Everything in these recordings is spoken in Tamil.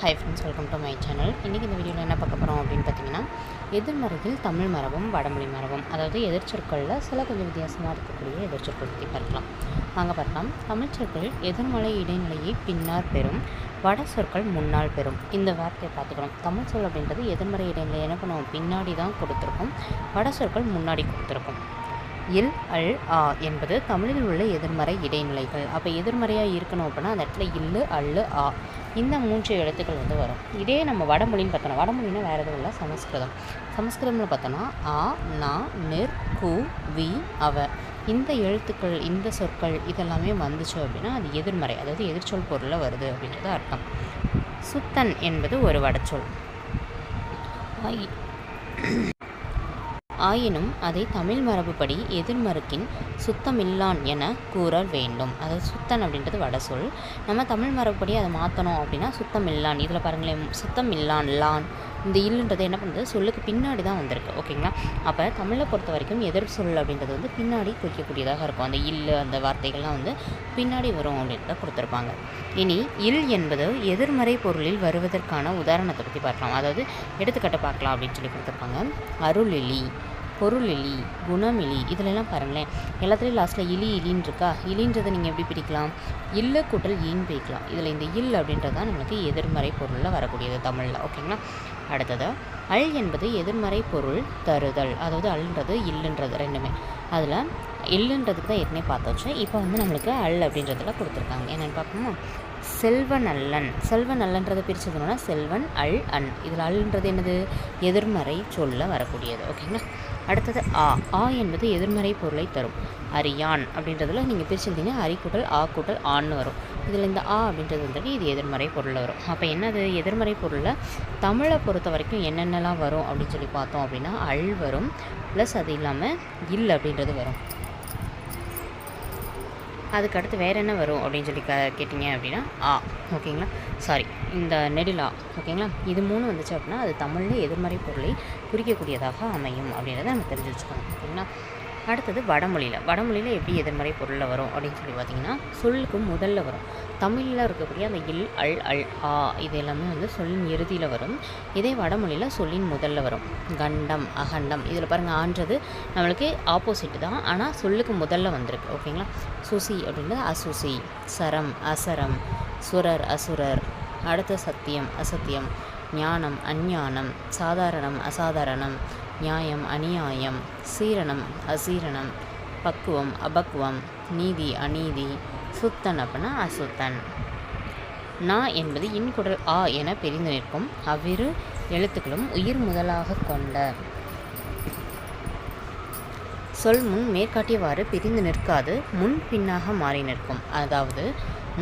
Hi friends, welcome to my channel. இன்றைக்கி இந்த வீடியோவில் என்ன பார்க்க போகிறோம் அப்படின்னு பார்த்தீங்கன்னா, எதிர்மறையில் தமிழ் மரபும் வடமொழி மரபும், அதாவது எதிர்ச்சொற்களில் சில கொஞ்சம் வித்தியாசமாக இருக்கக்கூடிய எதிர்ச்சொற்கள் பற்றி பார்க்கலாம். வாங்க பார்க்கலாம். தமிழ் சொற்கள் எதிர்மறை இடைநிலையை பின்னால் பெறும், வட சொற்கள் முன்னால் பெறும். இந்த வார்த்தையை பார்த்துக்கணும். தமிழ் சொல் அப்படின்றது எதிர்மறை இடைநிலை என்ன பண்ணுவோம், பின்னாடி தான் கொடுத்துருக்கும். வட சொற்கள் முன்னாடி கொடுத்துருக்கும். இல், அல், ஆ என்பது தமிழில் உள்ள எதிர்மறை இடைநிலைகள். அப்போ எதிர்மறையாக இருக்கணும் அப்படின்னா அந்த இடத்துல இல்லு, அல்லு, ஆ இந்த 3 எழுத்துக்கள் வரும். இதே நம்ம வடமொழின்னு பார்த்தோன்னா, வடமொழின்னா வேறு எதுவும் இல்லை, சமஸ்கிருதம். சமஸ்கிருதம்னு பார்த்தோன்னா ஆ, நா, நிர், கு, வி, அவ இந்த எழுத்துக்கள், இந்த சொற்கள் இதெல்லாமே வந்துச்சு அப்படின்னா அது எதிர்மறை, அதாவது எதிர்ச்சொல் பொருளில் வருது அப்படின்றது அர்த்தம். சுத்தன் என்பது ஒரு வடச்சொல். ஆயினும் அதை தமிழ் மரபுப்படி எதிர்மறுக்கின் சுத்தமில்லான் என கூற வேண்டும். அதாவது சுத்தன் அப்படின்றது வட சொல். நம்ம தமிழ் மரபுப்படி அதை மாற்றணும் அப்படின்னா சுத்தமில்லான். இதில் பாருங்களேன், சுத்தமில்லான், லான், இந்த இல்லுன்றது என்ன பண்ணுறது, சொல்லுக்கு பின்னாடி தான் வந்திருக்கு. ஓகேங்களா? அப்போ தமிழை பொறுத்த வரைக்கும் எதிர் சொல் அப்படின்றது பின்னாடி குறிக்கக்கூடியதாக இருக்கும். அந்த இல்லு, அந்த வார்த்தைகள்லாம் பின்னாடி வரும் அப்படின்றத கொடுத்துருப்பாங்க. இனி இல் என்பது எதிர்மறை பொருளில் வருவதற்கான உதாரணத்தை பற்றி பார்க்கலாம். அதாவது எடுத்துக்காட்டு பார்க்கலாம் அப்படின்னு சொல்லி கொடுத்துருப்பாங்க. அருளிலி, பொருளிலி, குணமிலி, இதிலெல்லாம் பாருங்களேன், எல்லாத்துலேயும் லாஸ்ட்டில் இலி இலின்னு இருக்கா. இலின்றதை நீங்கள் எப்படி பிரிக்கலாம், இல்லு கூட்டல் ஈன்னு பிரிக்கலாம். இதில் இந்த இல் அப்படின்றது தான் நம்மளுக்கு எதிர்மறை பொருளில் வரக்கூடியது தமிழில். ஓகேங்களா? அடுத்தது அல் என்பது எதிர்மறை பொருள் தருதல். அதாவது அல்ன்றது இல்லுன்றது ரெண்டுமே. அதில் இல்லுன்றதுக்கு தான் ஏற்கனவே பார்த்தாச்சு. இப்போ நம்மளுக்கு அல் அப்படின்றதுல கொடுத்துருக்காங்க. என்னென்னு பார்க்கணுமா, செல்வநல்லன். செல்வநல்லன்றதை பிரிச்சதுன்னா செல்வன், அல், அன். இதில் அல்ன்றது என்னது, எதிர்மறை சொல்ல வரக்கூடியது. ஓகேங்களா? அடுத்தது ஆ. ஆ என்பது எதிர்மறை பொருளை தரும். அரியான் அப்படின்றதுல நீங்கள் பிரிச்சிருந்தீங்கன்னா அரி கூட்டல் ஆ கூட்டல் ஆன்னு வரும். இதில் இந்த ஆ அப்படின்றது இது எதிர்மறை பொருளில் வரும். அப்போ என்னது, எதிர்மறை பொருளில் தமிழை பொறுத்த வரைக்கும் என்னென்னலாம் வரும் அப்படின்னு சொல்லி பார்த்தோம் அப்படின்னா அல் வரும், ப்ளஸ் அது இல்லாமல் இல் அப்படின்றது வரும். அதுக்கடுத்து வேறு என்ன வரும் அப்படின்னு சொல்லி கேட்டிங்க அப்படின்னா ஆ. ஓகேங்களா? சாரி, இந்த நெடிலா. ஓகேங்களா? இது 3 வந்துச்சு அப்படின்னா அது தமிழில் எதிர்மறை பொருளை குறிக்கக்கூடியதாக அமையும் அப்படின்றத நம்ம தெரிஞ்சு வச்சுக்கணும். ஓகேங்களா? அடுத்தது வடமொழியில் எப்படி எதிர்மறை பொருளில் வரும் அப்படின்னு சொல்லி பார்த்திங்கன்னா, சொல்லுக்கு முதல்ல வரும். தமிழில் இருக்கக்கூடிய அந்த இல், அல், அல், ஆ இது எல்லாமே சொல்லின் இறுதியில் வரும். இதே வடமொழியில் சொல்லின் முதல்ல வரும். கண்டம், அகண்டம், இதில் பாருங்கள் ஆன்றது நம்மளுக்கு ஆப்போசிட் தான், ஆனால் சொல்லுக்கு முதல்ல வந்திருக்கு. ஓகேங்களா? சுசி அப்படின்றது அசுசி, சரம், அசரம், சுரர், அசுரர். அடுத்த சத்தியம், அசத்தியம், ஞானம், அஞ்ஞானம், சாதாரணம், அசாதாரணம், நியாயம், அநியாயம், சீரணம், அசீரணம், பக்குவம், அபக்குவம், நீதி, அநீதி, சுத்தன் அப்படின்னா அசுத்தன். நா என்பது இன்குடல் ஆ என பிரிந்து நிற்கும். அவ்விரு எழுத்துக்களும் உயிர் முதலாக கொண்ட சொல் முன் மேற்காட்டியவாறு பிரிந்து நிற்காது, முன் பின்னாக மாறி நிற்கும். அதாவது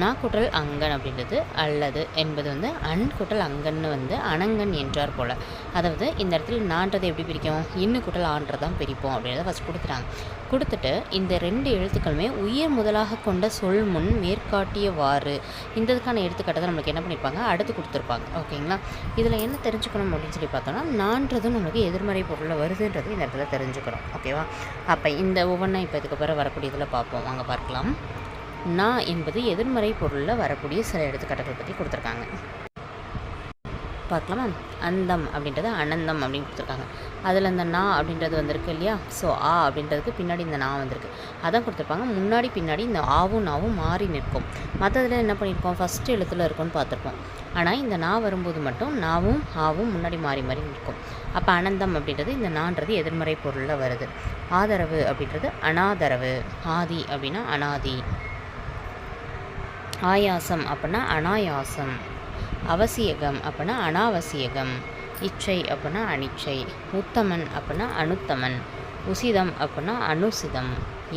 நா குட்டல் அங்கன் அப்படின்றது அல்லது என்பது அன் குட்டல் அங்கன்னு அனங்கன் என்றார் போல். அதாவது இந்த இடத்துல நான்றதை எப்படி பிரிக்கும், இன்னு குட்டல் ஆன்றதான் பிரிப்போம் அப்படின்றத ஃபஸ்ட் கொடுத்துட்டு இந்த 2 எழுத்துக்களுமே உயிர் முதலாக கொண்ட சொல் முன் மேற்காட்டியவாறு, இந்ததுக்கான எடுத்துக்காட்டை நம்மளுக்கு என்ன பண்ணியிருப்பாங்க, அடுத்து கொடுத்துருப்பாங்க. ஓகேங்களா? இதில் என்ன தெரிஞ்சுக்கணும் அப்படின்னு சொல்லி பார்த்தோன்னா, நான்றதும் நம்மளுக்கு எதிர்மறை பொருளில் வருதுன்றது இந்த இடத்துல தெரிஞ்சுக்கணும். ஓகேவா? அப்போ இந்த ஒவ்வொன்றா இப்போ இதுக்கு பிறகு வரக்கூடியதில் பார்ப்போம். வாங்க பார்க்கலாம். நா என்பது எதிர்மறை பொருளில் வரக்கூடிய சில எடுத்துக்காட்டுகள் பற்றி கொடுத்துருக்காங்க. பார்க்கலாமா? அந்தம் அப்படின்றது அனந்தம் அப்படின்னு கொடுத்துருக்காங்க. அதில் இந்த நா அப்படின்றது வந்திருக்கு இல்லையா. ஸோ ஆ அப்படின்றதுக்கு பின்னாடி இந்த நா வந்திருக்கு, அதான் கொடுத்துருப்பாங்க. முன்னாடி பின்னாடி இந்த ஆவும் நாவும் மாறி நிற்கும். மற்றதில் என்ன பண்ணியிருக்கோம், ஃபஸ்ட்டு எழுத்தில் இருக்கும்னு பார்த்துருப்போம். ஆனால் இந்த நா வரும்போது மட்டும் நாவும் ஆவும் முன்னாடி மாறி மாறி நிற்கும். அப்போ அனந்தம் அப்படின்றது இந்த நான்றது எதிர்மறை பொருளில் வருது. ஆதரவு அப்படின்றது அனாதரவு, ஆதி அப்படின்னா அனாதி, ஆயாசம் அப்படின்னா அனாயாசம், அவசியகம் அப்படின்னா அனாவசியகம், இச்சை அப்படின்னா அனிச்சை, உத்தமன் அப்படின்னா அனுத்தமன், உசிதம் அப்படின்னா அனுசிதம்,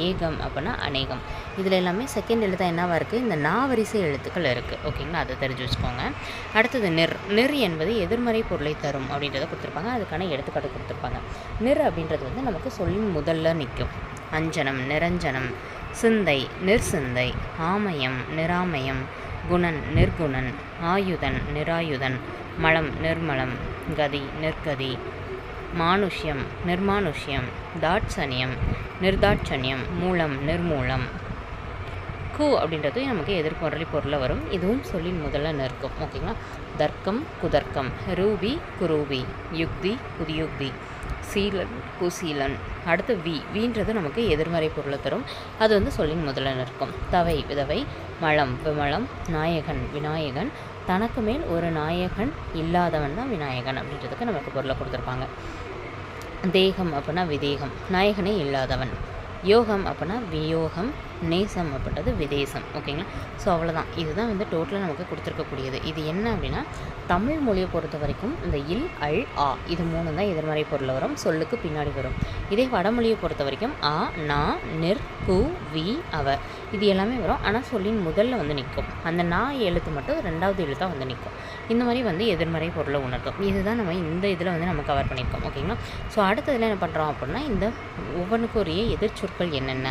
ஏகம் அப்படின்னா அநேகம். இதில் எல்லாமே செகண்ட் எழுத்தாக என்னவாக இருக்குது, இந்த நாவரிசை எழுத்துக்கள் இருக்குது. ஓகேங்களா? அதை தெரிஞ்சு வச்சுக்கோங்க. அடுத்தது நிர் என்பது எதிர்மறை பொருளை தரும் அப்படின்றத கொடுத்துருப்பாங்க. அதுக்கான எடுத்துக்காட்டு கொடுத்துருப்பாங்க. நிர் அப்படின்றது நமக்கு சொல்லின் முதல்ல நிற்கும். அஞ்சனம், நிரஞ்சனம், சிந்தை, நிர்சிந்தை, ஆமயம், நிராமயம், குணன், நிர்குணன், ஆயுதன், நிராயுதன், மலம், நிர்மலம், கதி, நிர்கதி, மானுஷ்யம், நிர்மானுஷ்யம், தாட்சணியம், நிர்தாட்சணியம், மூலம், நிர்மூலம். கு அப்படின்றது நமக்கு எதிர்மறை பொருளில் வரும். இதுவும் சொல்லின் முதல்ல நிற்கும். ஓகேங்களா. தர்க்கம் குதர்க்கம், ரூபி குரூபி, யுக்தி குதியுக்தி, சீலன் குசீலன். அடுத்து வீன்றது நமக்கு எதிர்மறை பொருளை தரும். அது வந்து சொல்லின் முதல்ல நிற்கும். தவை விதவை, மலம் விமலம், நாயகன் விநாயகன். தனக்கு மேல் ஒரு நாயகன் இல்லாதவன் தான் விநாயகன் அப்படின்றதுக்கு நமக்கு பொருளை கொடுத்துருப்பாங்க. தேகம் அப்படின்னா விதேகம், நாயகனே இல்லாதவன். யோகம் அப்படின்னா வியோகம், நேசம் அப்படின்றது விதேசம். ஓகேங்களா. ஸோ அவ்வளோதான். இதுதான் வந்து டோட்டலாக நமக்கு கொடுத்துருக்கக்கூடியது. இது என்ன அப்படின்னா தமிழ் மொழியை பொறுத்த வரைக்கும் இந்த இல் அல் ஆ இது 3 தான் எதிர்மறை பொருள் வரும், சொல்லுக்கு பின்னாடி வரும். இதே வடமொழியை பொறுத்த வரைக்கும் ஆ நா நிர் கு வி அவ இது எல்லாமே வரும். ஆனால் சொல்லின் முதல்ல வந்து நிற்கும். அந்த நா எழுத்து மட்டும் 2வது எழுத்தாக வந்து நிற்கும். இந்த மாதிரி வந்து எதிர்மறை பொருளை உணர்த்தும். இதுதான் நம்ம இந்த இதில் வந்து நம்ம கவர் பண்ணியிருக்கோம். ஓகேங்களா. ஸோ அடுத்ததில் என்ன பண்ணுறோம் அப்படின்னா இந்த ஒவ்வொன்றுக்குரிய எதிர்ச்சொற்கள் என்னென்ன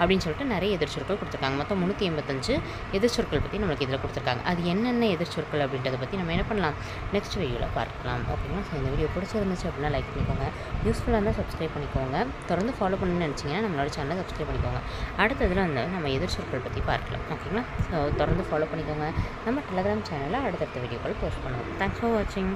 அப்படின்னு சொல்லிட்டு நிறைய எதிர்ச்சொற்கள் கொடுத்துருக்காங்க. மொத்தம் 385 எதிர்ச்சொற்கள் பற்றி நம்மளுக்கு இதில் கொடுத்துருக்காங்க. அது என்னென்ன எதிர்ச்சொற்கள் அப்படின்றத பற்றி நம்ம என்ன பண்ணலாம், நெக்ஸ்ட் வீடியோவில் பார்க்கலாம். ஓகேங்களா. ஸோ இந்த வீடியோ பிடிச்சிருந்துச்சு அப்படின்னா லைக் பண்ணிக்கோங்க. யூஸ்ஃபுல்லாக இருந்தால் சப்ஸ்கிரைப் பண்ணிக்கோங்க. தொடர்ந்து ஃபாலோ பண்ணணும்னு நினச்சிங்கன்னா நம்மளோட சேனலை சப்ஸ்கிரைப் பண்ணிக்கோங்க. அடுத்ததில் வந்து நம்ம எதிர்ச்சொற்கள் பற்றி பார்க்கலாம். ஓகேங்களா. ஸோ தொடர்ந்து ஃபாலோ பண்ணிக்கோங்க. நம்ம டெலகிராம் சேனலில் அடுத்தடுத்த வீடியோக்கள் போஸ்ட் பண்ணுவோம். தேங்க்ஸ் ஃபார் வாட்சிங்.